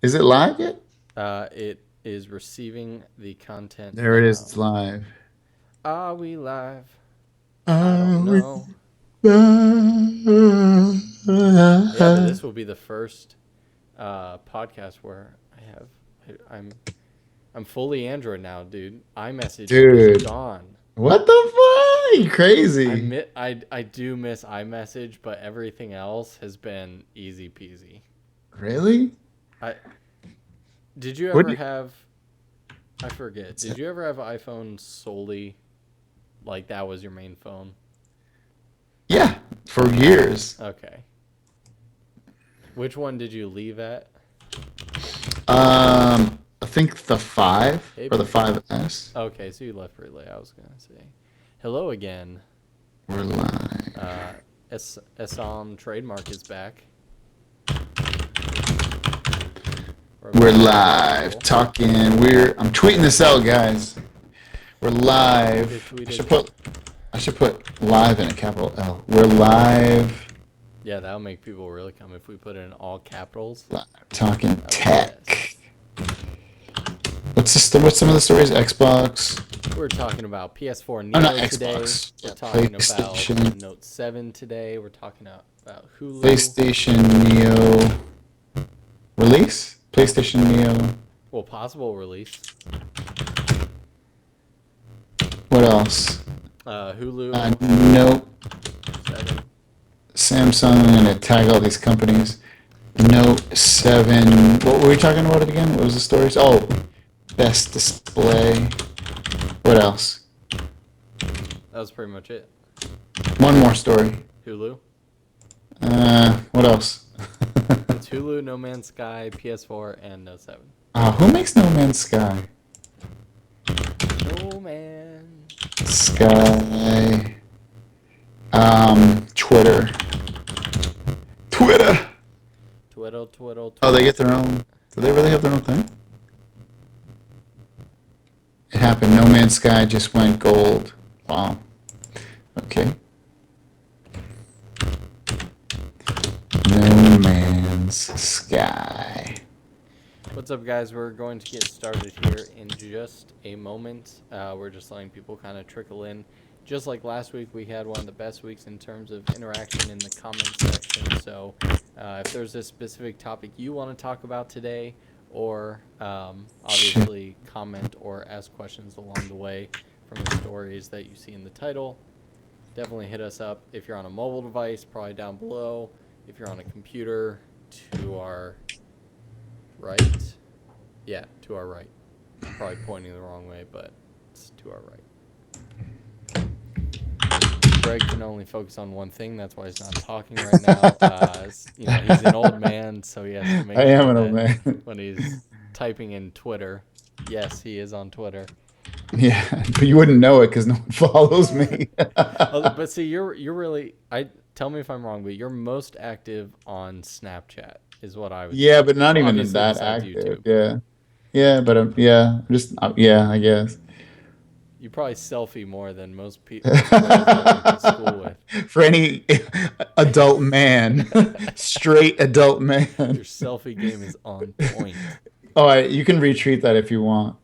Is it live yet? It is receiving the content There it is. now. It's live. Are we live? I don't Are we know. Yeah, but live? this will be the first podcast where I'm fully Android now, dude. iMessage is Dude, gone. what the fuck? You crazy. I do miss iMessage, but everything else has been easy peasy. Really? I did you What ever do you, have I forget. what's Did that? you ever have an iPhone solely like that was your main phone? Yeah, for years. Okay. Which one did you leave at? I think the 5 Hey or the people. 5S. Okay, so you left pretty late. I was gonna say hello again. We're live. Uh, Essam trademark is back. We're We're back to live normal. talking. I'm tweeting this out, guys. We're It live. I tweeted. should put I should put live in a capital L. We're live, Yeah, that'll make people really come if we put it in all capitals. live talking That'll be the tech. best. What's some of the stories? Xbox. We're talking about PS4 Oh, not Neo today. Xbox. We're Yeah, talking about the PlayStation. Note 7 today. We're talking about Hulu. PlayStation Neo release. PlayStation Neo. Well, possible release. What else? Hulu Note. 7. Samsung. I'm gonna tag all these companies. Note 7. What were we talking about it again? What was the stories? Oh, best display. What else? That was pretty much it. One more story. Hulu. What else? It's Hulu, No Man's Sky, PS4, and Note 7. Who makes No Man's Sky? No man. Sky. Twitter. Twitter. Twiddle, twiddle, Oh, they twiddle, get their twiddle. own. Do they really have their own thing? It happened. No Man's Sky just went gold. Wow. Okay. No Man's Sky. What's up, guys? We're going to get started here in just a moment. We're just letting people kind of trickle in. Just like last week, we had one of the best weeks in terms of interaction in the comment section. So, if there's a specific topic you want to talk about today, or Shit. obviously comment or ask questions along the way from the stories that you see in the title, definitely hit us up. If you're on a mobile device, probably down below. If you're on a computer, to our right. Yeah, to our right. I'm probably pointing the wrong way, but it's to our right. Greg can only focus on one thing. That's why he's not talking right now. He's an old man, so he has to I make am sure an old that man. when he's typing in Twitter, yes, he is on Twitter. Yeah, but you wouldn't know it because no one follows What? me. Oh, but see, you're really. I tell me if I'm wrong, but you're most active on Snapchat, is what I would Yeah, say. but not even Obviously, that besides active. YouTube. Yeah. Yeah, but yeah, just yeah, I guess. You probably selfie more than most girls I went to school with. For any adult man, straight adult man. Your selfie game is on point. All right, you can retweet that if you want.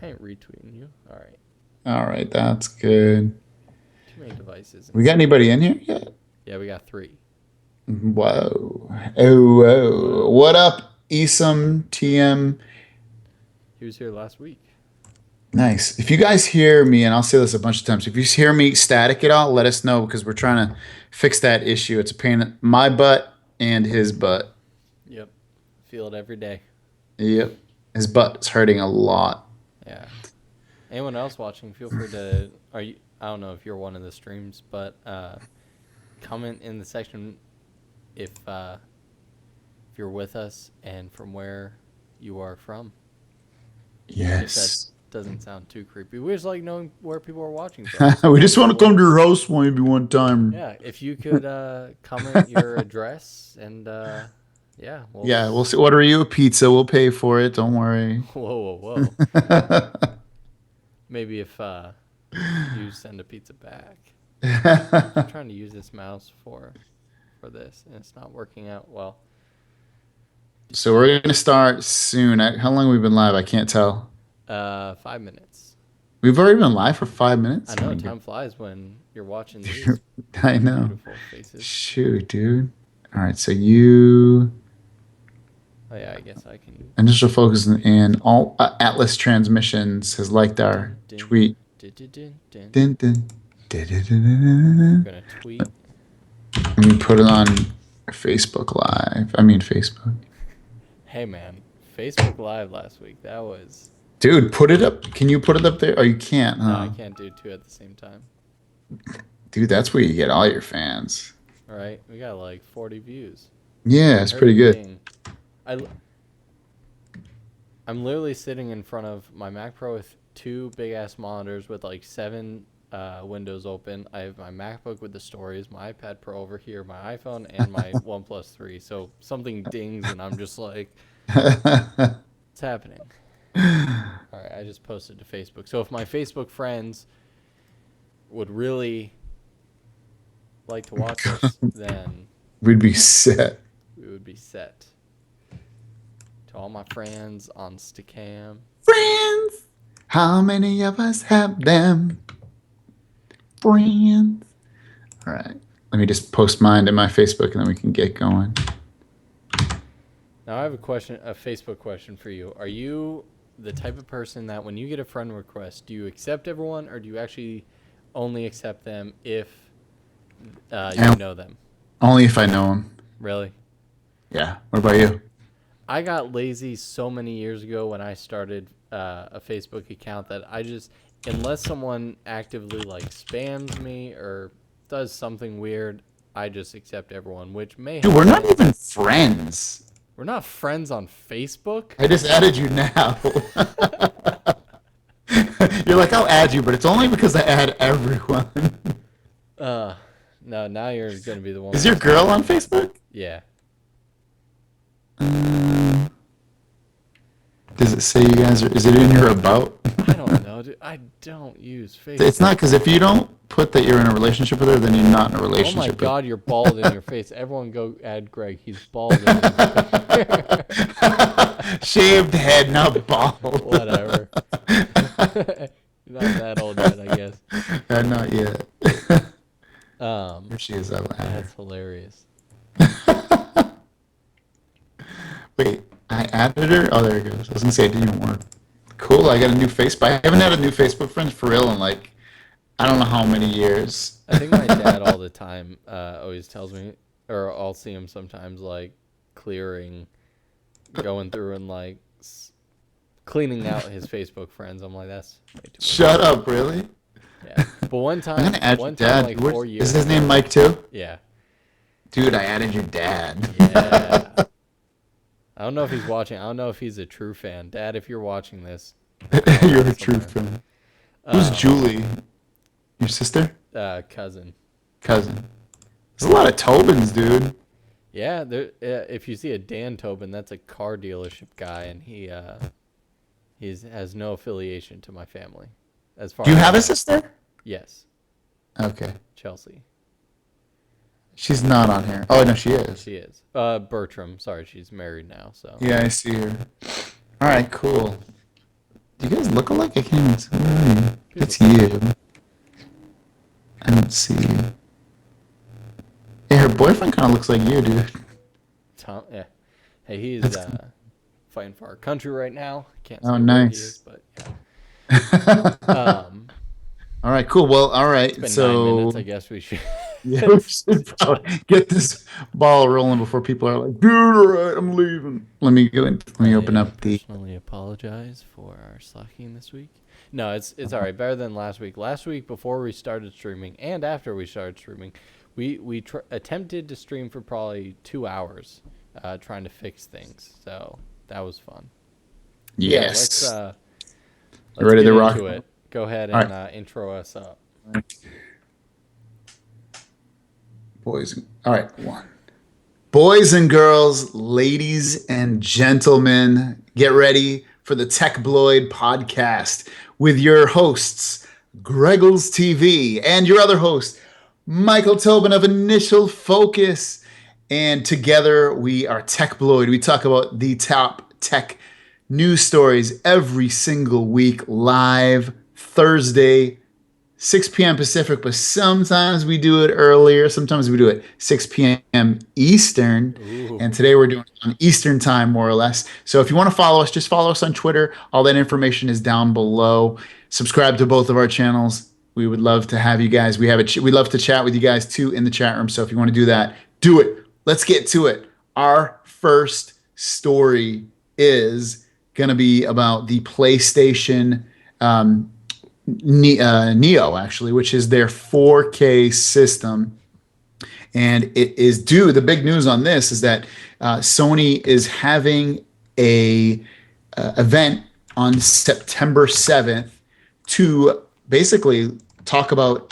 I ain't retweeting you. All right. All right, that's good. Too many devices in We got here. anybody in here yet? Yeah, we got 3. Whoa. Oh, whoa. Whoa. What up, Esam TM? He was here last week. Nice. If you guys hear me, and I'll say this a bunch of times, if you hear me static at all, let us know because we're trying to fix that issue. It's a pain in my butt and his butt. Yep. Feel it every day. Yep. His butt is hurting a lot. Yeah. Anyone else watching, feel free to. I don't know if you're one of the streams, but comment in the section if you're with us and from where you are from. If that Yes. doesn't sound too creepy. We just like knowing where people are watching from. So We tell just want to people. come to your house maybe one time. Yeah, if you could comment your address and yeah, we'll. Yeah, we'll see. Order you a pizza. We'll pay for it. Don't worry. Whoa, whoa, whoa. Maybe if you send a pizza back. I'm trying to use this mouse for this, and it's not working out well. So we're gonna start soon. How long have we been live? I can't tell. 5 minutes. We've already been live for 5 minutes. I know, Oh my time flies when you're watching these God. I know. beautiful faces. Shoot, dude. All right, so you Oh yeah, I guess I can. initial focus and all Atlas Transmissions has liked our Dun, tweet. dun, dun, dun, dun. Dun, dun, dun, dun, dun, We're dun, gonna tweet. And we put it on Facebook Live. I mean Facebook. Hey man, Facebook Live last week. That was. Dude, put it up. Can you put it up there? Oh, you can't, No, huh? I can't do two at the same time. Dude, that's where you get all your fans. All right, we got like 40 views. Yeah, it's pretty good. Ding. I'm literally sitting in front of my Mac Pro with two big ass monitors with like 7 windows open. I have my MacBook with the stories, my iPad Pro over here, my iPhone, and my OnePlus 3. So something dings and I'm just like, what's happening? All right, I just posted to Facebook. So if my Facebook friends would really like to watch us, then We'd be set. we would be set. To all my friends on Stickam. Friends! How many of us have them? Friends. All right. Let me just post mine to my Facebook and then we can get going. Now I have a Facebook question for you. Are you the type of person that when you get a friend request, do you accept everyone or do you actually only accept them if you know them? Only if I know them. Really? Yeah. What about you? I got lazy so many years ago when I started a Facebook account that I just, unless someone actively like spams me or does something weird, I just accept everyone, which may Dude, we're not even friends. We're not friends on Facebook. I just added you now. You're like, I'll add you, but it's only because I add everyone. No, now you're going to be the one. Is your girl on Facebook? Yeah. Does it say you guys are, is it in your about? I don't know, dude. I don't use Facebook. It's not, because if you don't put that you're in a relationship with her, then you're not in a Oh relationship my with God, you're bald in your face. Everyone go add Greg. He's bald in his face. Shaved head, not bald. Whatever. Not that old yet, I guess. Not yet. There she is. That's hilarious. Wait, I added her? Oh, there it goes. I was going to say it didn't even work. Cool, I got a new Facebook. I haven't had a new Facebook friend for real in like, I don't know how many years. I think my dad all the time always tells me, or I'll see him sometimes like clearing, going through and like cleaning out his Facebook friends. I'm like, that's way too much. Shut up, really? Yeah. But one time, I'm going to add your dad. like 4 years Is his name Mike too? Yeah. Dude, I added your dad. Yeah. I don't know if he's watching. I don't know if he's a true fan. Dad, if you're watching this. You're a true fan. Who's Julie? Your sister? Cousin. Cousin. There's a lot of Tobins, dude. Yeah, if you see a Dan Tobin, that's a car dealership guy, and he has no affiliation to my family. As far Do you as have a sister? Yes, Okay. Chelsea. She's not on here. Oh, no, she is. She is. Bertram. Sorry, she's married now. So. Yeah, I see her. All right, cool. Do you guys look alike? I can't even see. Where are you? It's you. I don't see you. Yeah, her boyfriend kind of looks like you, dude. Tom. Yeah. Hey, he's fighting for our country right now. Can't say Oh, where nice. he is, but yeah. All right, cool. Well, all right. It's been So 9 minutes. I guess we should. yeah, we should probably get this ball rolling before people are like, dude, all right, I'm leaving. Let me go in. Let me open up the. Personally apologize for our slacking this week. No, it's all right. Better than last week. Last week, before we started streaming and after we started streaming, we attempted to stream for probably 2 hours, trying to fix things. So that was fun. Yes. Yeah, let's ready get to rock? into it. Go ahead All and intro us up. Boys. All right, one. Boys and girls, ladies and gentlemen, get ready for the Tekbloid podcast with your hosts, Greggles TV, and your other host, Michael Tobin of Initial Focus. And together we are Tekbloid. We talk about the top tech news stories every single week, live Thursday, 6 p.m. Pacific, but sometimes we do it earlier. Sometimes we do it 6 p.m. Eastern. And Ooh. today we're doing it on Eastern time, more or less. So if you want to follow us, just follow us on Twitter. All that information is down below. Subscribe to both of our channels. We would love to have you guys. We love to chat with you guys too in the chat room. So if you want to do that, do it. Let's get to it. Our first story is going to be about the PlayStation Neo, actually, which is their 4K system. And it is due. The big news on this is that Sony is having a event on September 7th to basically talk about,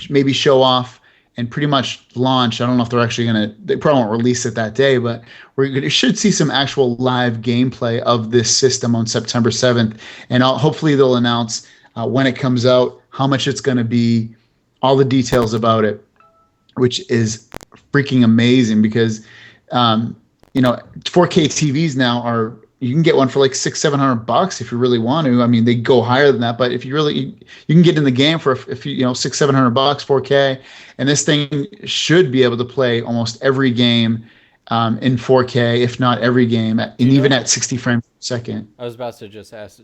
maybe show off and pretty much launch. I don't know if they're actually going to, they probably won't release it that day, but we should see some actual live gameplay of this system on September 7th. And hopefully they'll announce when it comes out, how much it's going to be, all the details about it, which is freaking amazing because, 4K TVs now are, you can get one for like $600-700 if you really want to. I mean, they go higher than that, but if you really, you can get in the game for if you, $600-700 4K, and this thing should be able to play almost every game in 4K, if not every game, and even at 60 frames per second. I was about to just ask,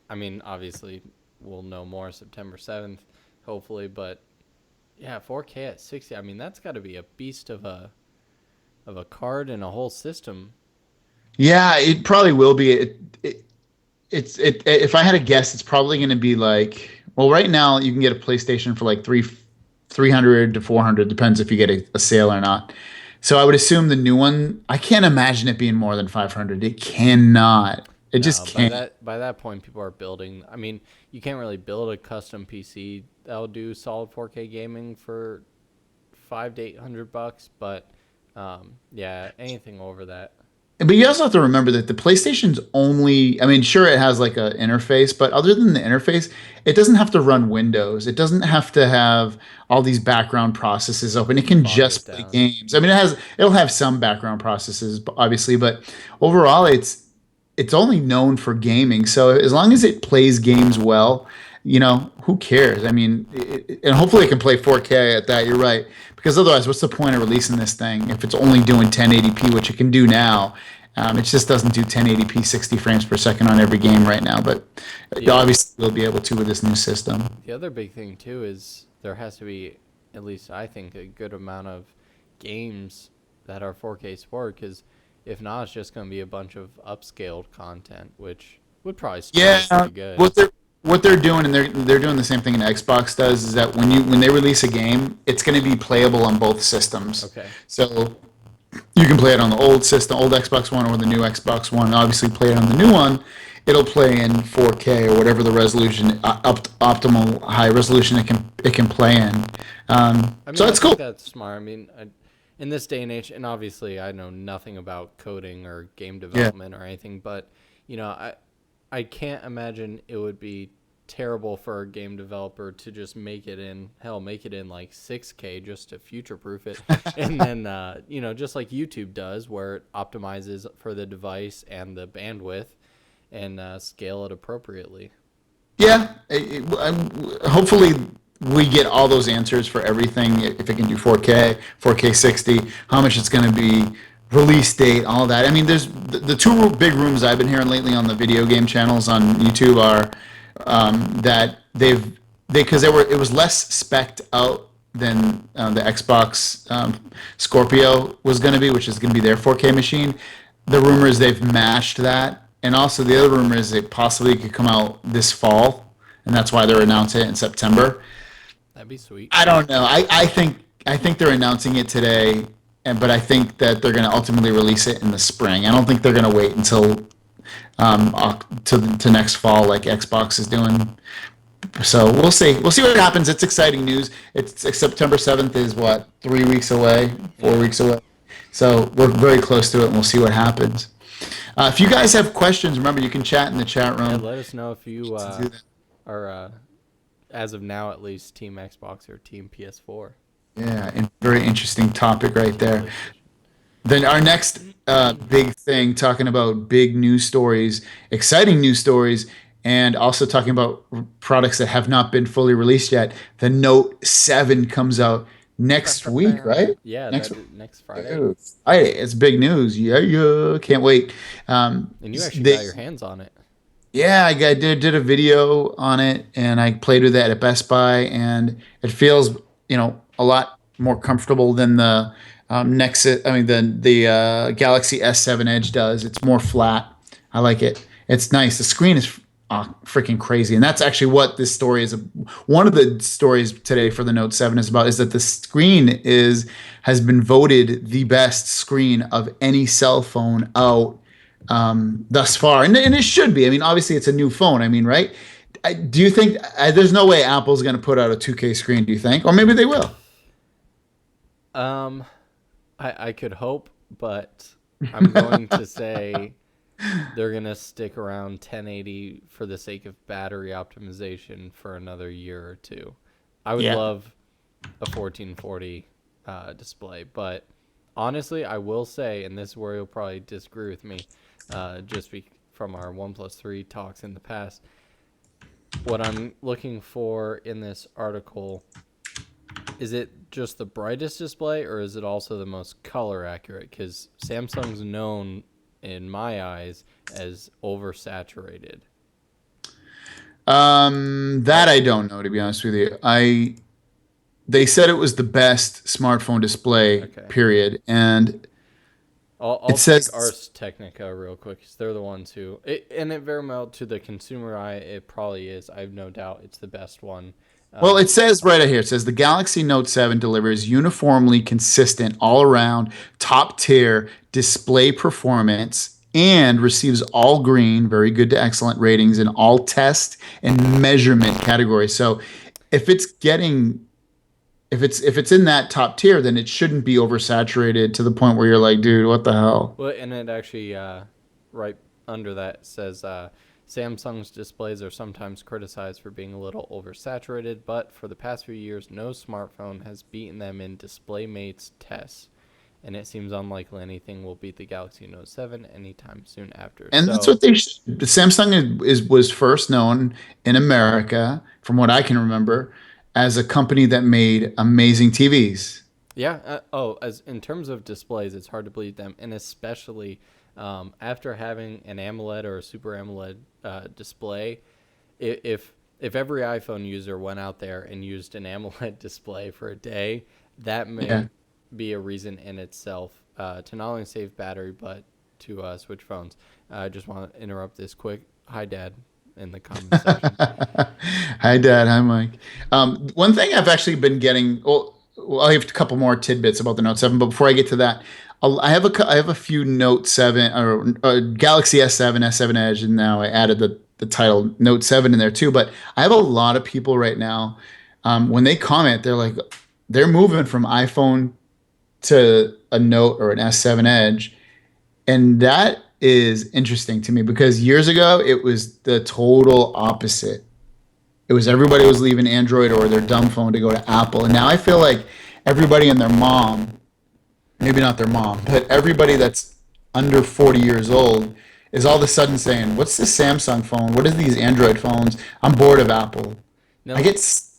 I mean, obviously, we'll know more September 7th, hopefully, but yeah, 4K at 60. I mean, that's got to be a beast of a card and a whole system. Yeah, it probably will be. If I had to guess, it's probably going to be like, well, right now you can get a PlayStation for like 300 to 400, depends if you get a sale or not. So I would assume the new one, I can't imagine it being more than 500. It cannot. It just No, can't. by that point, people are building. I mean, you can't really build a custom PC that'll do solid 4K gaming for $500 to $800, but yeah, anything over that. But you also have to remember that the PlayStation's only, I mean, sure, it has like an interface, but other than the interface, it doesn't have to run Windows. It doesn't have to have all these background processes open. It can Bog it just play down. games. I mean, it'll have some background processes, obviously, but overall, it's only known for gaming. So as long as it plays games well, who cares? I mean, and hopefully it can play 4K at that. You're right. Because otherwise, what's the point of releasing this thing if it's only doing 1080p, which it can do now? It just doesn't do 1080p 60 frames per second on every game right now, but The other, obviously we'll be able to with this new system. the other big thing too is there has to be, at least I think, a good amount of games that are 4K support. Because if not, it's just going to be a bunch of upscaled content, which would probably still look Yeah, pretty good. what they're doing, and they're doing the same thing an Xbox does, is that when they release a game, it's going to be playable on both systems. Okay. So you can play it on the old system, old Xbox One, or the new Xbox One. Obviously, play it on the new one. It'll play in 4K or whatever the resolution, optimal high resolution it can play in. I So mean, I that's think cool. that's smart. I mean, in this day and age, and obviously I know nothing about coding or game Yeah. development or anything, but I can't imagine it would be terrible for a game developer to just make it in like 6K just to future proof it, and then just like YouTube does, where it optimizes for the device and the bandwidth and scale it appropriately. Yeah. Hopefully we get all those answers for everything. If it can do 4K, 4K 60, how much it's going to be, release date, all that. I mean, there's the two big rooms I've been hearing lately on the video game channels on YouTube are that because it was less specced out than the Xbox Scorpio was going to be, which is going to be their 4K machine. The rumor is they've matched that, and also the other rumor is it possibly could come out this fall, and that's why they're announcing it in September. That'd be sweet. I don't know. I think they're announcing it today, but I think that they're going to ultimately release it in the spring. I don't think they're going to wait until to next fall like Xbox is doing. So we'll see. We'll see what happens. It's exciting news. It's September 7th is what, 3 weeks away, four Yeah. weeks away. So we're very close to it, and we'll see what happens. If you guys have questions, remember you can chat in the chat Yeah, room. let us know if you To do that. are, as of now at least, Team Xbox or Team PS4. Yeah, and very interesting topic right there. Really efficient. Then our next big thing, talking about big news stories, exciting news stories, and also talking about products that have not been fully released yet. The Note 7 comes out next week, right? Yeah, Next next Friday. Ew. Friday. It's big news. Yeah, yeah. Can't wait. And you actually They got your hands on it. yeah, did a video on it, and I played with it at Best Buy, and it feels, a lot more comfortable than the Nexus. I mean, the Galaxy S7 Edge does. It's more flat. I like it. It's nice. The screen is freaking crazy, and that's actually what this story is. One of the stories today for the Note 7 is about is that the screen is has been voted the best screen of any cell phone out thus far, and it should be. I mean, obviously, it's a new phone. I mean, right? Do you think there's no way Apple's going to put out a 2K screen? Do you think, or maybe they will? Um, I could hope, but I'm going to say they're gonna stick around 1080 for the sake of battery optimization for another year or two. I would Yeah. love a 1440 display, but honestly, I will say, and this is where you'll probably disagree with me, from our 1+3 talks in the past. What I'm looking for in this article, is it just the brightest display, or is it also the most color accurate? Because Samsung's known, in my eyes, as oversaturated. That All I don't know, to be honest with you. They said it was the best smartphone display, okay. period, and I'll it take says. Ars Technica real quick, 'cause they're the ones who, and it very well to the consumer eye, it probably is. I have no doubt it's the best one. Well, Um, it says right here, it says the Galaxy Note 7 delivers uniformly consistent, all around, top tier display performance and receives all green, very good to excellent ratings in all test and measurement categories. So if it's getting if it's in that top tier, then it shouldn't be oversaturated to the point where you're like, dude, what the hell? well, and it actually, right under that says Samsung's displays are sometimes criticized for being a little oversaturated, but for the past few years, no smartphone has beaten them in DisplayMate's tests, and it seems unlikely anything will beat the Galaxy Note 7 anytime soon after. And that's So, what they should. Samsung was first known in America, from what I can remember, as a company that made amazing TVs. yeah. As in terms of displays, it's hard to believe them, and especially after having an AMOLED or a Super AMOLED display, if every iPhone user went out there and used an AMOLED display for a day, that Yeah. may be a reason in itself to not only save battery but to switch phones. I just want to interrupt this quick. Hi, Dad, in the comment section. Hi, Dad. Hi, Mike. One thing I've actually been getting. Well, I have a couple more tidbits about the Note 7, but before I get to that, I have a few Note 7 or Galaxy S7, S7 Edge, and now I added the title Note 7 in there too. But I have a lot of people right now. When they comment, they're like, they're moving from iPhone to a Note or an S7 Edge, and that is interesting to me because years ago it was the total opposite. It was everybody was leaving Android or their dumb phone to go to Apple. And now I feel like everybody and their mom, maybe not their mom, but everybody that's under 40 years old is all of a sudden saying, "What's this Samsung phone? What are these Android phones? I'm bored of Apple." I Now, get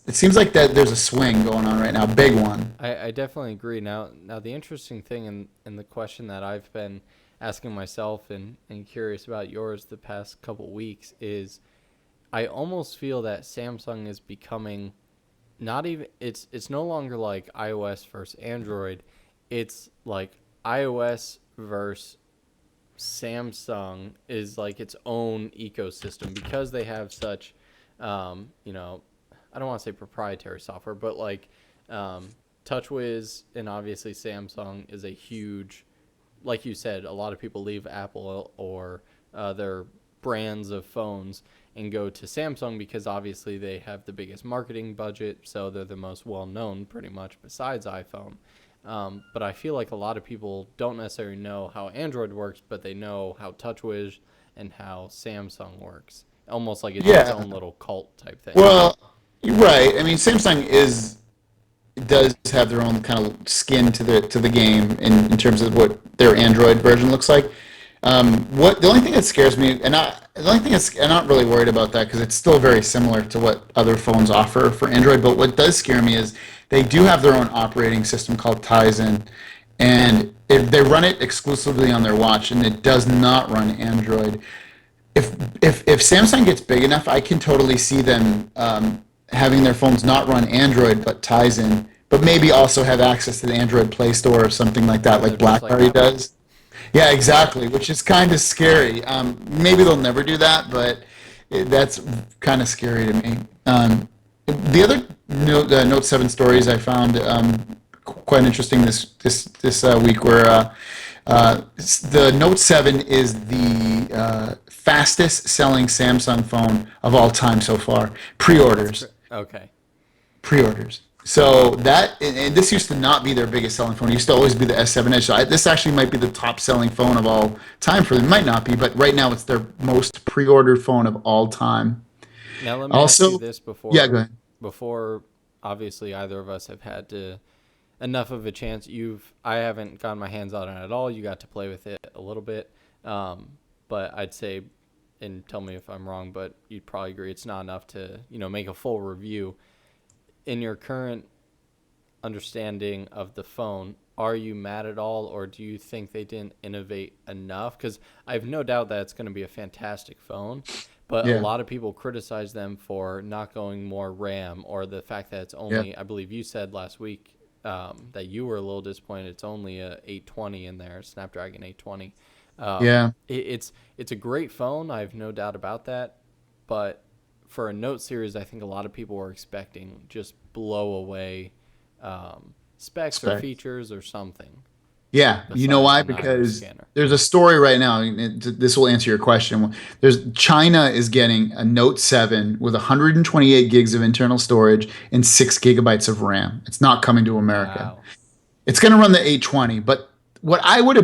it seems like that there's a swing going on right now, big one. I definitely agree. Now the interesting thing and the question that I've been asking myself and curious about yours the past couple weeks is, I almost feel that Samsung is becoming not even, it's no longer like iOS versus Android. It's like iOS versus Samsung is like its own ecosystem because they have such, you know, I don't want to say proprietary software, but like TouchWiz and obviously Samsung is a huge, like you said, a lot of people leave Apple or their brands of phones and go to Samsung because obviously they have the biggest marketing budget, so they're the most well known pretty much besides iPhone. But I feel like a lot of people don't necessarily know how Android works, but they know how TouchWiz and how Samsung works. Almost like it's its Yeah. own little cult type thing. Well, you're right. I mean, Samsung is does have their own kind of skin to the game in terms of what their Android version looks like. What the only thing that scares me, and the only thing that's, I'm not really worried about that because it's still very similar to what other phones offer for Android. But what does scare me is they do have their own operating system called Tizen, and they run it exclusively on their watch, and it does not run Android. If Samsung gets big enough, I can totally see them having their phones not run Android but Tizen, but maybe also have access to the Android Play Store or something like that, like Just like BlackBerry Apple. does. Yeah, exactly, which is kind of scary. Maybe they'll never do that, but that's kind of scary to me. The other Note 7 stories I found quite interesting this week were the Note 7 is the fastest selling Samsung phone of all time so far. Pre-orders Okay. pre-orders. So that and this used to not be their biggest selling phone. It used to always be the S7 Edge. So this actually might be the top selling phone of all time for them. It might not be, but right now it's their most pre-ordered phone of all time. Now let me ask you Also, this yeah, go ahead. before obviously either of us have had to enough of a chance. I haven't gotten my hands on it at all. You got to play with it a little bit, but I'd say, and tell me if I'm wrong, but you'd probably agree it's not enough to make a full review. In your current understanding of the phone, are you mad at all, or do you think they didn't innovate enough? Because I have no doubt that it's going to be a fantastic phone, but a Yeah, lot of people criticize them for not going more RAM, or the fact that it's yeah, only, I believe you said last week that you were a little disappointed. It's only a 820 in there, Snapdragon 820. yeah. It's a great phone. I have no doubt about that, but for a Note series, I think a lot of people were expecting just blow away specs or Specs. features or something Yeah, you know besides why? an iris Because scanner. there's a story right now. This will answer your question. There's China is getting a Note 7 with 128 gigs of internal storage and 6 gigabytes of RAM. It's not coming to America. Wow. It's going to run the 820, but what I would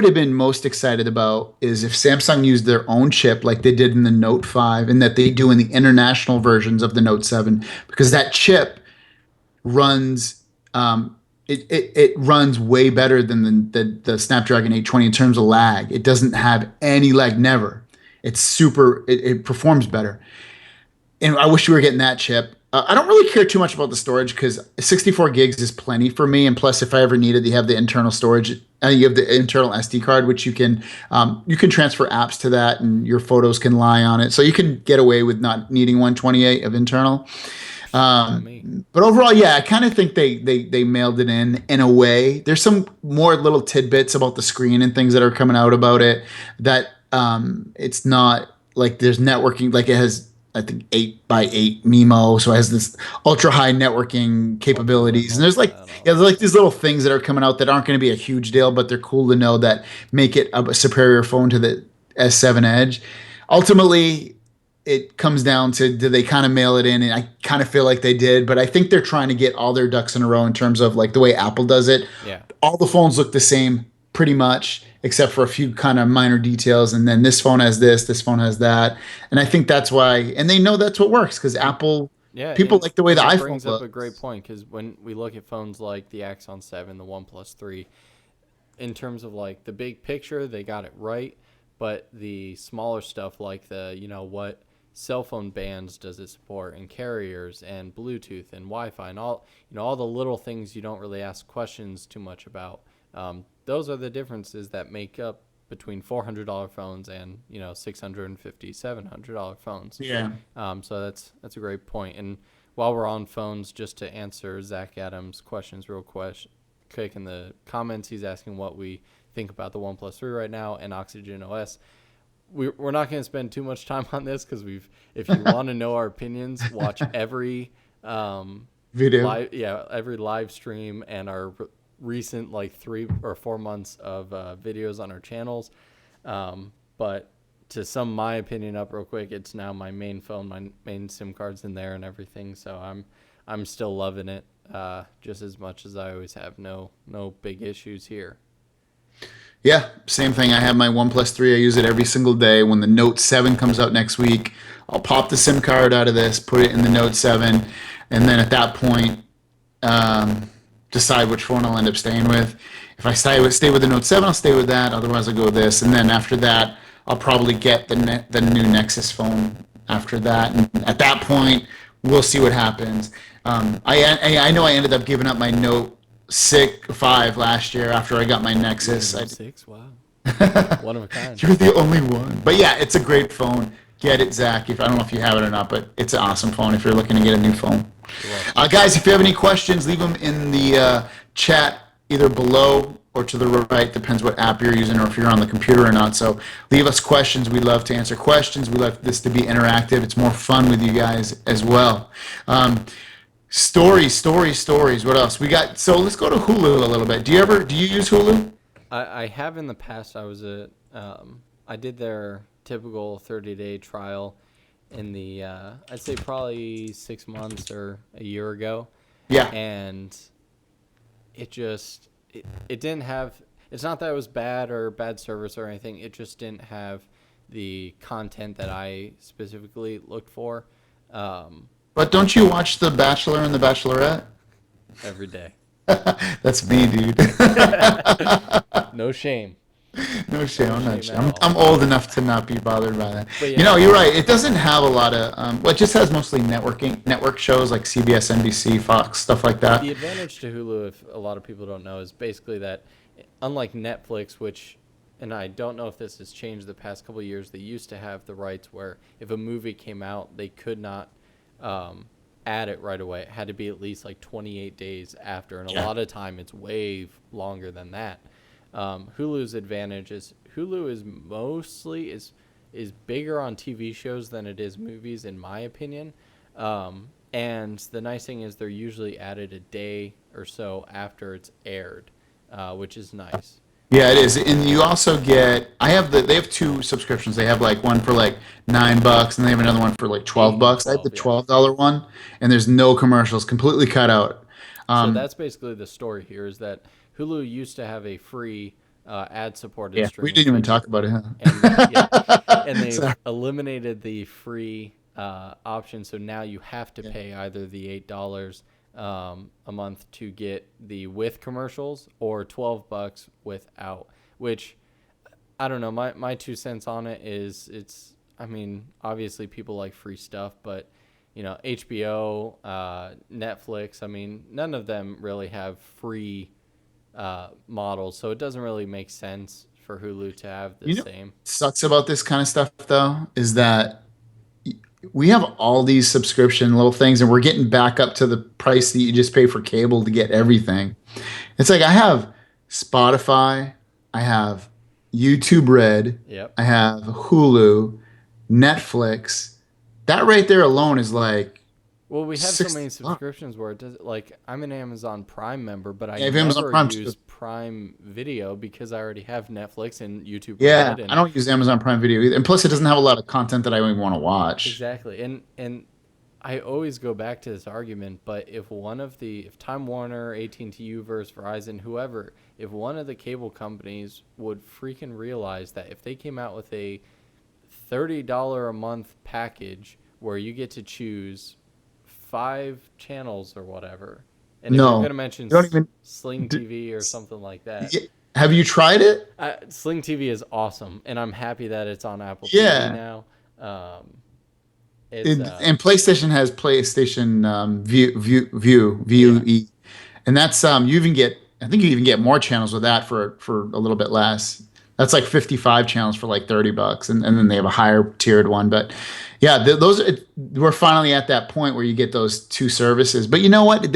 have been most excited about is if Samsung used their own chip like they did in the Note 5 and that they do in the international versions of the Note 7 because that chip runs it runs way better than the Snapdragon 820 in terms of lag. It doesn't have any lag, never. It's super. It performs better, and I wish we were getting that chip. I don't really care too much about the storage because 64 gigs is plenty for me. And plus, if I ever need it, you have the internal storage. You have the internal SD card, which you can transfer apps to that, and your photos can lie on it. So you can get away with not needing 128 of internal. Fine by me. But overall, yeah, I kind of think they mailed it in a way. There's some more little tidbits about the screen and things that are coming out about it that it's not like there's networking like it has. I think 8x8 MIMO, so it has this ultra high networking Ultra low capabilities. And there's like multi-thread and all yeah, that there's like stuff. these little things that are coming out that aren't going to be a huge deal, but they're cool to know that make it a superior phone to the S7 Edge. Ultimately, it comes down to do they kind of mail it in, and I kind of feel like they did, but I think they're trying to get all their ducks in a row in terms of like the way Apple does it. Yeah. All the phones look the same pretty much except for a few kind of minor details, and then this phone has this phone has that, and I think that's why, and they know that's what works because And Apple yeah, people like the way and the that iPhone brings up a great looks. point because when we look at phones like the Axon 7, the OnePlus 3, in terms of like the big picture, they got it right. But the smaller stuff like what cell phone bands does it support and carriers and Bluetooth and Wi-Fi and all the little things you don't really ask questions too much about. Those are the differences that make up between $400 phones and 650 $700 phones. Yeah. So that's a great point. And while we're on phones, just to answer Zach Adams' questions real quick in the comments, he's asking what we think about the OnePlus 3 right now and Oxygen OS. We're not going to spend too much time on this because if you want to know our opinions, watch every Video. every live stream and our recent like 3 or 4 months of videos on our channels. But to sum my opinion up real quick, it's now my main phone, my main SIM cards in there and everything. So I'm still loving it just as much as I always have. No big issues here. Yeah, same thing. I have my OnePlus 3. I use it every single day. When the Note 7 comes out next week, I'll pop the SIM card out of this, put it in the Note 7, and then at that point, um, decide which phone I'll end up staying with. If I stay with the Note 7, I'll stay with that. Otherwise, I'll go with this. And then after that, I'll probably get the new Nexus phone after that. And at that point, we'll see what happens. I know I ended up giving up my Note 5 last year after I got my Nexus. Note 6, wow. One of a kind. You're the only one. But yeah, it's a great phone. Get it, Zach. If I don't know if you have it or not, but it's an awesome phone if you're looking to get a new phone. Guys, if you have any questions, leave them in the chat either below or to the right. Depends what app you're using or if you're on the computer or not. So leave us questions. We love to answer questions. We love this to be interactive. It's more fun with you guys as well. Stories. What else? We got. So let's go to Hulu a little bit. Do you use Hulu? I have in the past. I did their typical 30-day trial in the I'd say probably 6 months or a year ago. Yeah. And it didn't have. It's not that it was bad or bad service or anything. It just didn't have the content that I specifically looked for. But don't you watch The Bachelor and The Bachelorette? Every day. That's me, dude. No shame. No shame. I'm not. shame at I'm all. old enough to not be bothered by that. But You know, yeah, you're right. It doesn't have a lot of. Well, it just has mostly network shows like CBS, NBC, Fox, stuff like that. the advantage to Hulu, if a lot of people don't know, is basically that unlike Netflix, which, and I don't know if this has changed the past couple of years, they used to have the rights where if a movie came out, they could not add it right away. It had to be at least like 28 days after, and a Yeah. lot of time it's way longer than that. Hulu's advantage is Hulu is mostly is bigger on TV shows than it is movies, in my opinion. And the nice thing is they're usually added a day or so after it's aired, which is nice. Yeah, it is. And you also get. They have two subscriptions. They have like one for like $9, and they have another one for like 12 8 and bucks. I have the 12, yeah. $12 one, and there's no commercials, completely cut out. So Um, that's basically the story here is that Hulu used to have a free ad-supported yeah, we streaming didn't even feature, talk about it, and huh? they've Sorry. eliminated the free option. So now you have to Yeah. pay either the $8 a month to get the with commercials or $12 without. Which I don't know. My 2 cents on it is it's. I mean, obviously people like free stuff, but HBO, Netflix. I mean, none of them really have free models, so it doesn't really make sense for Hulu to have the You know, same. sucks about this kind of stuff though is that we have all these subscription little things, and we're getting back up to the price that you just pay for cable to get everything. It's like I have Spotify, I have YouTube Red, Yep. I have Hulu, Netflix. That right there alone is like Well, we have so many $60. subscriptions where it does like I'm an Amazon Prime member, but I Yeah, I have Amazon never Prime too. use Prime Video because I already have Netflix and YouTube Yeah, Red I and don't use Amazon Prime Video either. And plus, it doesn't have a lot of content that I even want to watch. exactly. And I always go back to this argument, but if Time Warner, AT&T, Uverse, Verizon, whoever, if one of the cable companies would freaking realize that if they came out with a $30 a month package where you get to choose 5 channels or whatever, and if you're No, going to mention you don't even. Sling TV or something like that, Have you tried it? Sling TV is awesome, and I'm happy that it's on Apple TV Yeah. now. It's And PlayStation has PlayStation yeah. Vue, and that's you even get. I think you even get more channels with that for a little bit less. That's like 55 channels for like $30, and then they have a higher tiered one. But yeah, we're finally at that point where you get those two services. But you know what?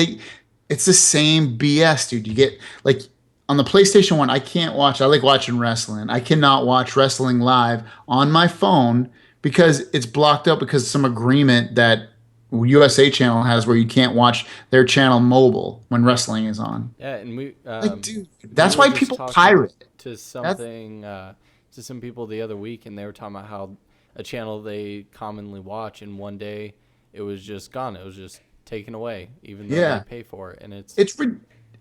It's the same BS, dude. You get like on the PlayStation one, I can't watch. I like watching wrestling. I cannot watch wrestling live on my phone because it's blocked up because of some agreement that USA Channel has where you can't watch their channel mobile when wrestling is on. Yeah, and Like, dude, we that's were why just people talking pirate. to That's some people the other week, and they were talking about how a channel they commonly watch, and one day it was just gone. It was just taken away, even though they yeah. pay for it, and it's It's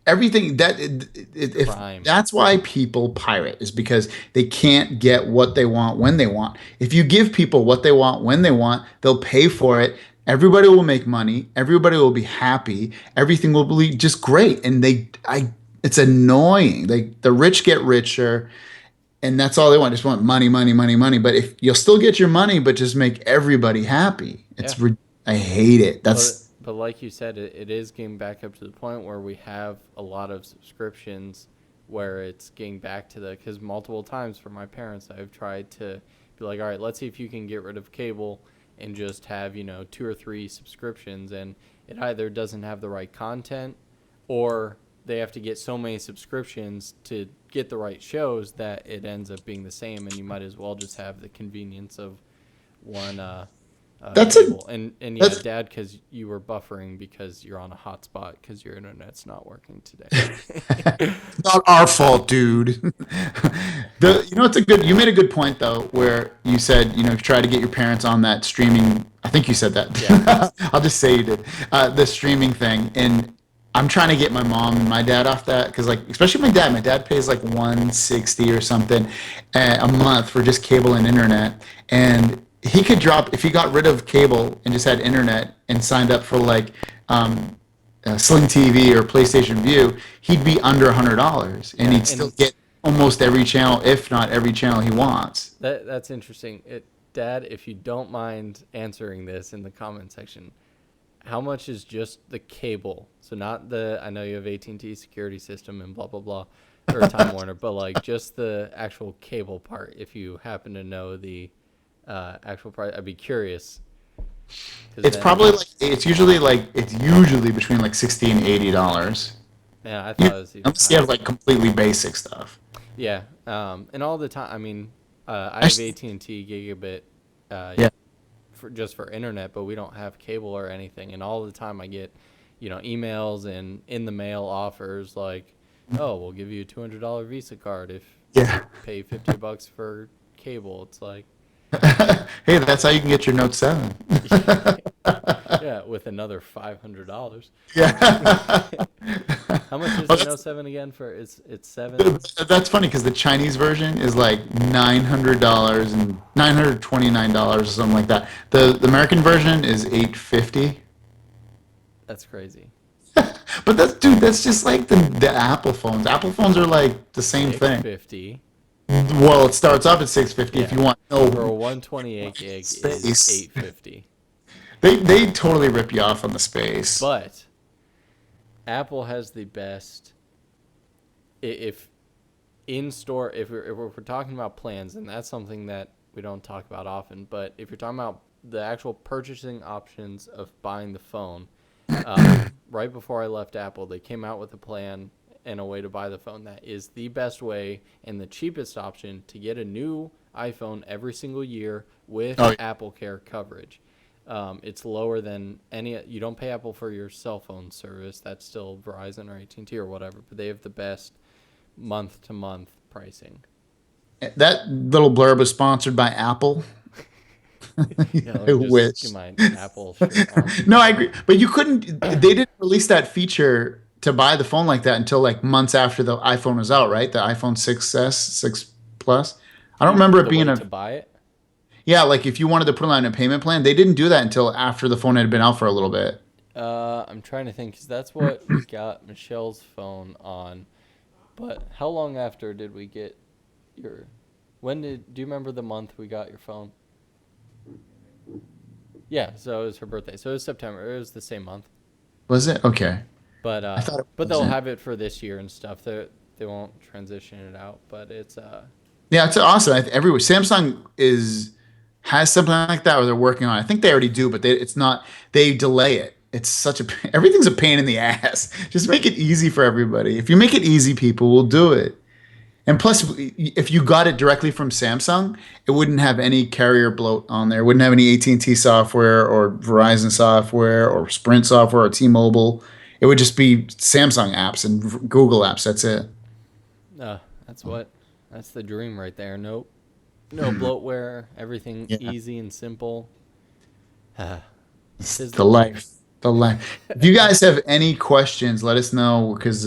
everything that if Prime. that's why people pirate is because they can't get what they want when they want. If you give people what they want when they want, they'll pay for it. Everybody will make money. Everybody will be happy. Everything will be just great. And it's annoying. The rich get richer, and that's all they want. Just want money, money, money, money. But if you'll still get your money, but just make everybody happy. Yeah. I hate it. But like you said, it is getting back up to the point where we have a lot of subscriptions where it's getting back to because multiple times for my parents, I've tried to be like, all right, let's see if you can get rid of cable and just have, 2 or 3 subscriptions. And it either doesn't have the right content or they have to get so many subscriptions to get the right shows that it ends up being the same. And you might as well just have the convenience of one that's a cable. And yeah, that's Dad, because you were buffering because you're on a hotspot because your internet's not working today. not our fault, dude. It's a good. You made a good point though, where you said try to get your parents on that streaming. I think you said Yeah. that. I'll just say you did the streaming thing, and I'm trying to get my mom and my dad off that because, like, especially my dad. My dad pays like 160 or something a month for just cable and internet, and he could drop if he got rid of cable and just had internet and signed up for like Sling TV or PlayStation View, he'd be under $100, and Yeah, he'd still get almost every channel, if not every channel he wants. that's interesting. Dad, if you don't mind answering this in the comment section, how much is just the cable? So not I know you have AT&T security system and blah, blah, blah, or Time Warner, but like just the actual cable part, if you happen to know the actual price, I'd be curious. It's Then, probably like it's usually between like $60 and $80. yeah, I You, thought it was even unless you higher. have like completely basic stuff. Yeah, and all the time, I mean, I have Actually, AT&T gigabit uh, yeah. just for internet, but we don't have cable or anything. And all the time I get, emails and in the mail offers like, oh, we'll give you a $200 Visa card if you Yeah. pay $50 for cable. It's like, Hey, that's how you can get your Note 7. yeah, with another $500. Yeah. How much is Oh, the Note 7 again for? It's seven. that's funny because the Chinese version is like $900 and $929 or something like that. The American version is 850. That's crazy. But that's just like the Apple phones. Apple phones are like the same Six thing. fifty. Well, it starts off at 650 if Yeah, you want for a no 128 gig is space. 850. They totally rip you off on the space. But Apple has the best. If in store, if we're talking about plans, and that's something that we don't talk about often, but if you're talking about the actual purchasing options of buying the phone, right before I left Apple, they came out with a plan and a way to buy the phone that is the best way and the cheapest option to get a new iPhone every single year with Oh, Apple Care coverage. It's lower than any. You don't pay Apple for your cell phone service. That's still Verizon or AT&T or whatever. But they have the best month-to-month pricing. that little blurb is sponsored by Apple. Yeah, let I me just wish. get my Apple shirt on. No, I agree. But you couldn't. They didn't release that feature to buy the phone like that until like months after the iPhone was out, right? The iPhone 6s, 6 Plus. I don't remember it The being way a to buy it. yeah. Like if you wanted to put it on a payment plan, they didn't do that until after the phone had been out for a little bit. I'm trying to think because that's what we got Michelle's phone on. But how long after did we get your? Do you remember the month we got your phone? Yeah, so it was her birthday. So it was September. It was the same month. Was it okay? But I thought it they'll wasn't. have it for this year and stuff. They won't transition it out, but it's Yeah, it's awesome. Everywhere Samsung is has something like that where they're working on. It. I think they already do, but it's not. They delay it. It's such a everything's a pain in the ass. Just make it easy for everybody. If you make it easy, people will do it. And plus, if you got it directly from Samsung, it wouldn't have any carrier bloat on there. It wouldn't have any AT&T software or Verizon software or Sprint software or T-Mobile. It would just be Samsung apps and Google apps. That's it. that's that's the dream right there. Nope, no bloatware. Everything Yeah. easy and simple. It's Tis the the dream. life. The life. If you guys have any questions, let us know because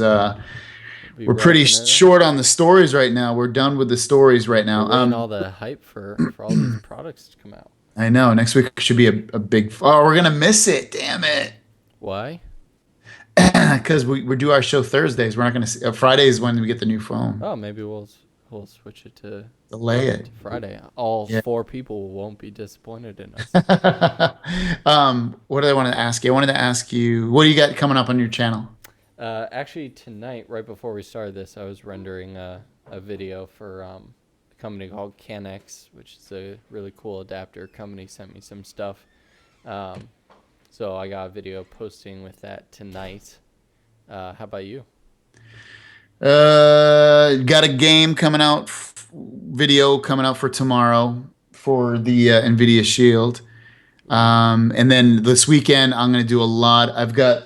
Be we're pretty wrapping it up. short on the stories right now. We're done with the stories right We're now. waiting all the hype for all these products to come out. I know. Next week should be a big. Oh, we're gonna miss it. Damn it. Why? Because we do our show Thursdays. We're not gonna see. Fridays when we get the new phone. Oh, maybe we'll switch it Delay it. to Friday. All Yeah. four people won't be disappointed in us. What did I want to ask you? I wanted to ask you, what do you got coming up on your channel? Actually, tonight, right before we started this, I was rendering a video for a company called Canex, which is a really cool adapter company. Sent me some stuff. Um, so I got a video posting with that tonight. How about you? Got a game coming out, video coming out for tomorrow for the NVIDIA Shield. And then this weekend, I'm going to do a lot. I got,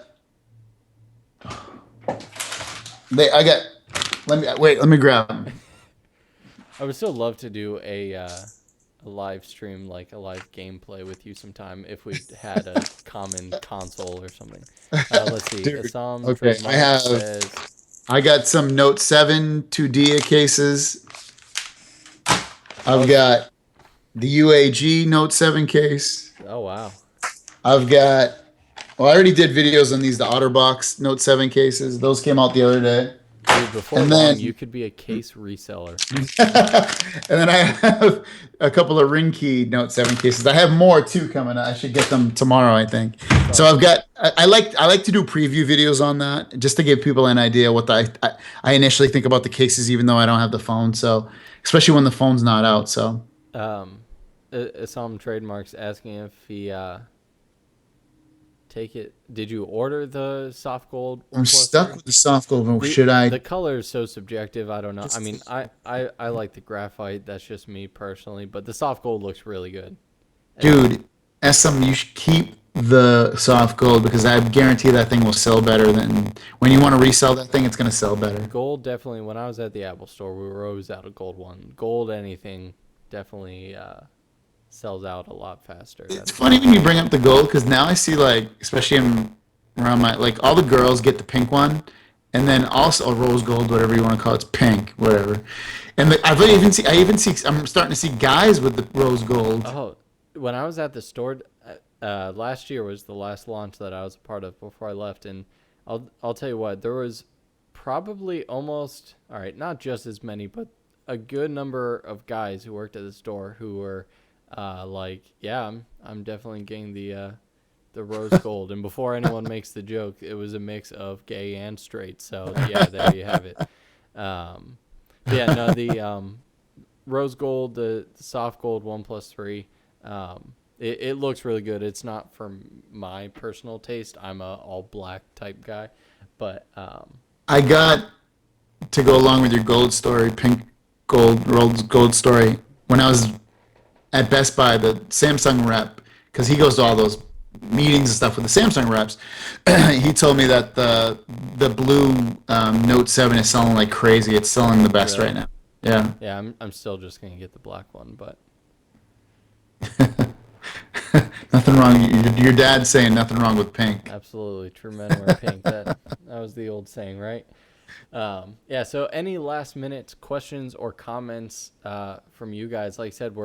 let me grab them. I would still love to do a live stream, like a live gameplay with you sometime if we had a common console or something. Let's see. Dude, Assam okay, Trademark says, I got some Note 7 2D cases. I've oh, got the UAG Note 7 case. oh wow. I've got, well, I already did videos on these, the OtterBox Note 7 cases. Those came out the other day. Dude, before And long, then, you could be a case reseller. and then I have a couple of Ring Key Note 7 cases. I have more too coming. I should get them tomorrow, I think. So So, I like to do preview videos on that just to give people an idea what I initially think about the cases, even though I don't have the phone. So especially when the phone's not out. So um, Assam Trademark's asking if he take it. Did you order the soft gold I'm One Plus stuck 3? with the soft gold. The Should I the color is so subjective. I don't know. I mean, I like the graphite. That's just me personally. But the soft gold looks really good. And Dude, SM, you should keep the soft gold because I guarantee that thing will sell better than when you want to resell that thing, it's going to sell better. gold definitely. When I was at the Apple Store, we were always out of gold one. Gold anything definitely sells out a lot faster. It's That's funny when you bring up the gold because now I see like, especially around my like all the girls get the pink one, and then also a rose gold, whatever you want to call it, it's pink, whatever. And I even see I'm starting to see guys with the rose gold. oh, when I was at the store, last year was the last launch that I was a part of before I left, and I'll tell you what, there was probably almost, all right, not just as many, but a good number of guys who worked at the store who were like, yeah, I'm definitely getting the rose gold, and before anyone makes the joke, it was a mix of gay and straight. So yeah, there you have it. Um, but yeah, no, the rose gold, the soft gold One Plus 3. It looks really good. It's not for my personal taste. I'm a all black type guy, but I got to go along with your gold story, pink gold, rose gold story. When I was at Best Buy, the Samsung rep, because he goes to all those meetings and stuff with the Samsung reps, he told me that the blue Note 7 is selling like crazy. It's selling the best really, right now. Yeah. yeah, I'm still just gonna get the black one, but Nothing wrong. Your dad's saying nothing wrong with pink. absolutely true men wear pink. That was the old saying, right? Yeah. So any last minute questions or comments from you guys? Like I said,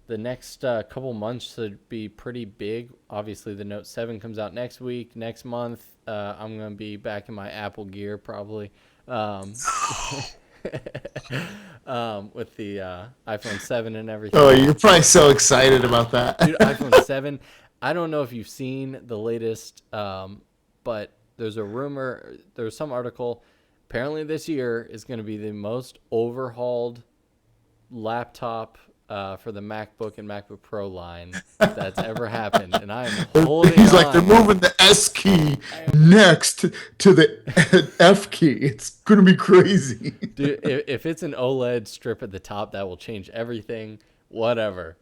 the next couple months should be pretty big. Obviously, the Note 7 comes out next week. Next month, I'm going to be back in my Apple gear probably with the iPhone 7 and everything. Oh, you're probably so excited about Dude, that. iPhone 7. I don't know if you've seen the latest, but there's a rumor, there's some article. Apparently, this year is going to be the most overhauled laptop for the MacBook and MacBook Pro line that's ever happened, and I am holding He's like, they're on. moving the S key next to the F key. It's gonna be crazy. Dude, if it's an OLED strip at the top, that will change everything. Whatever.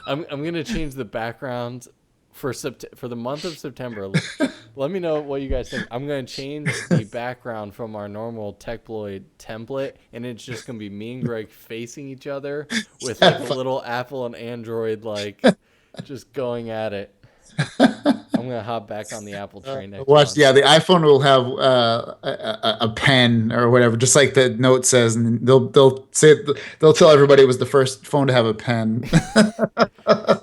I'm gonna change the background for the month of September. Let me know what you guys think. I'm gonna change the background from our normal Tekbloid template, and it's just gonna be me and Greg facing each other with like a little Apple and Android like just going at it. I'm I'm gonna hop back on the Apple train next Watch, month. yeah, the iPhone will have a pen or whatever, just like the note says, and they'll tell everybody it was the first phone to have a pen.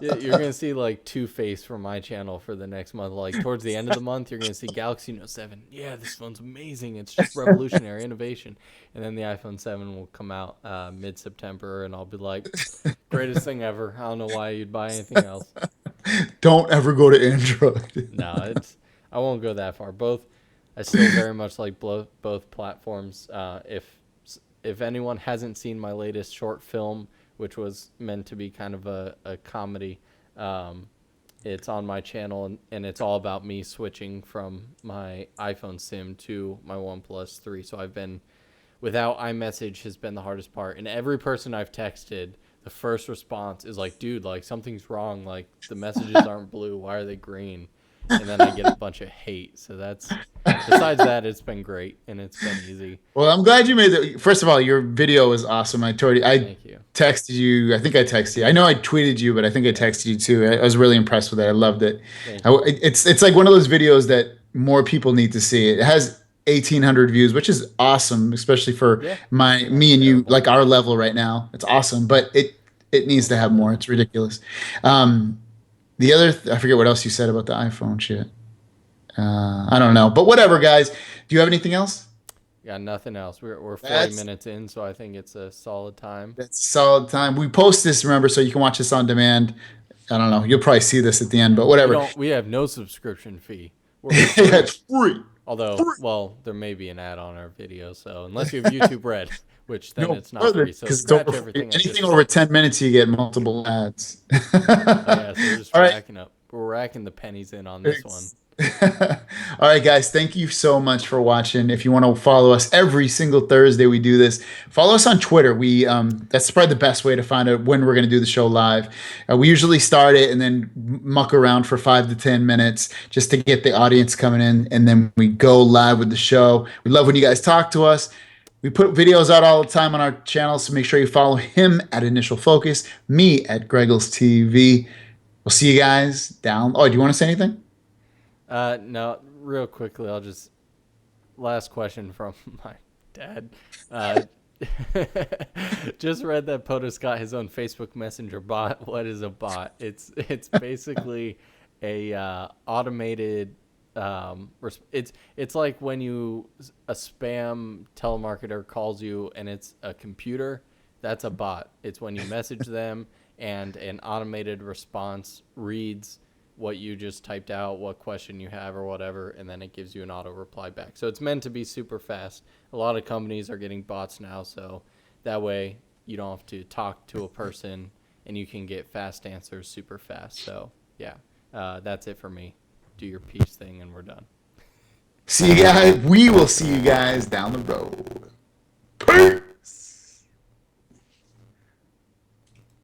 Yeah, you're gonna see like Two-Face from my channel for the next month. Like towards the end of the month, you're gonna see Galaxy Note 7. Yeah, this phone's amazing. It's just revolutionary innovation. And then the iPhone 7 will come out mid-September, and I'll be like, greatest thing ever. I don't know why you'd buy anything else. Don't ever go to Android. No, I won't go that far. I still very much like both platforms. If anyone hasn't seen my latest short film, which was meant to be kind of a comedy, it's on my channel, and it's all about me switching from my iPhone SIM to my OnePlus 3. So I've been without iMessage has been the hardest part, and every person I've texted, the first response is like, dude, like something's wrong. Like the messages aren't blue. Why are they green? And then I get a bunch of hate. So besides that, it's been great and it's been easy. Well, I'm glad you made it. First of all, your video was awesome. I Thank you. texted you. I think I texted you. I know I tweeted you, but I think I texted you too. I was really impressed with it. I loved it. It's like one of those videos that more people need to see. It has 1,800 views, which is awesome, especially for me and you, like our level right now. It's awesome, but it needs to have more. It's ridiculous. The other, I forget what else you said about the iPhone shit. I don't know, but whatever, guys. Do you have anything else? Got nothing else. We're 40 minutes in, so I think it's a solid time. That's solid time. We post this, remember, so you can watch this on demand. I don't know. You'll probably see this at the end, but whatever. We have no subscription fee. Yeah, it's free. Although, Free. well, there may be an ad on our video, so unless you have YouTube Red, which then No, it's not free. So scratch everything. Anything over 10 minutes, you get multiple ads. Oh, yeah, so we're just All right. racking up. We're racking the pennies in on this one. All right, guys, thank you so much for watching. If you want to follow us every single Thursday, we do this. Follow us on Twitter. That's probably the best way to find out when we're going to do the show live. We usually start it and then muck around for 5 to 10 minutes just to get the audience coming in, and then we go live with the show. We love when you guys talk to us. We put videos out all the time on our channel, so make sure you follow him at Initial Focus, me at Greggles TV. We'll see you guys down. Oh, do you want to say anything? No, real quickly, last question from my dad. Just read that POTUS got his own Facebook Messenger bot. What is a bot? It's basically a automated. It's like when a spam telemarketer calls you and it's a computer. That's a bot. It's when you message them and an automated response reads what you just typed out, what question you have or whatever, and then it gives you an auto reply back. So it's meant to be super fast. A lot of companies are getting bots now, so that way you don't have to talk to a person and you can get fast answers super fast. So yeah, that's it for me. Do your peace thing and we're done. See you guys. We will see you guys down the road.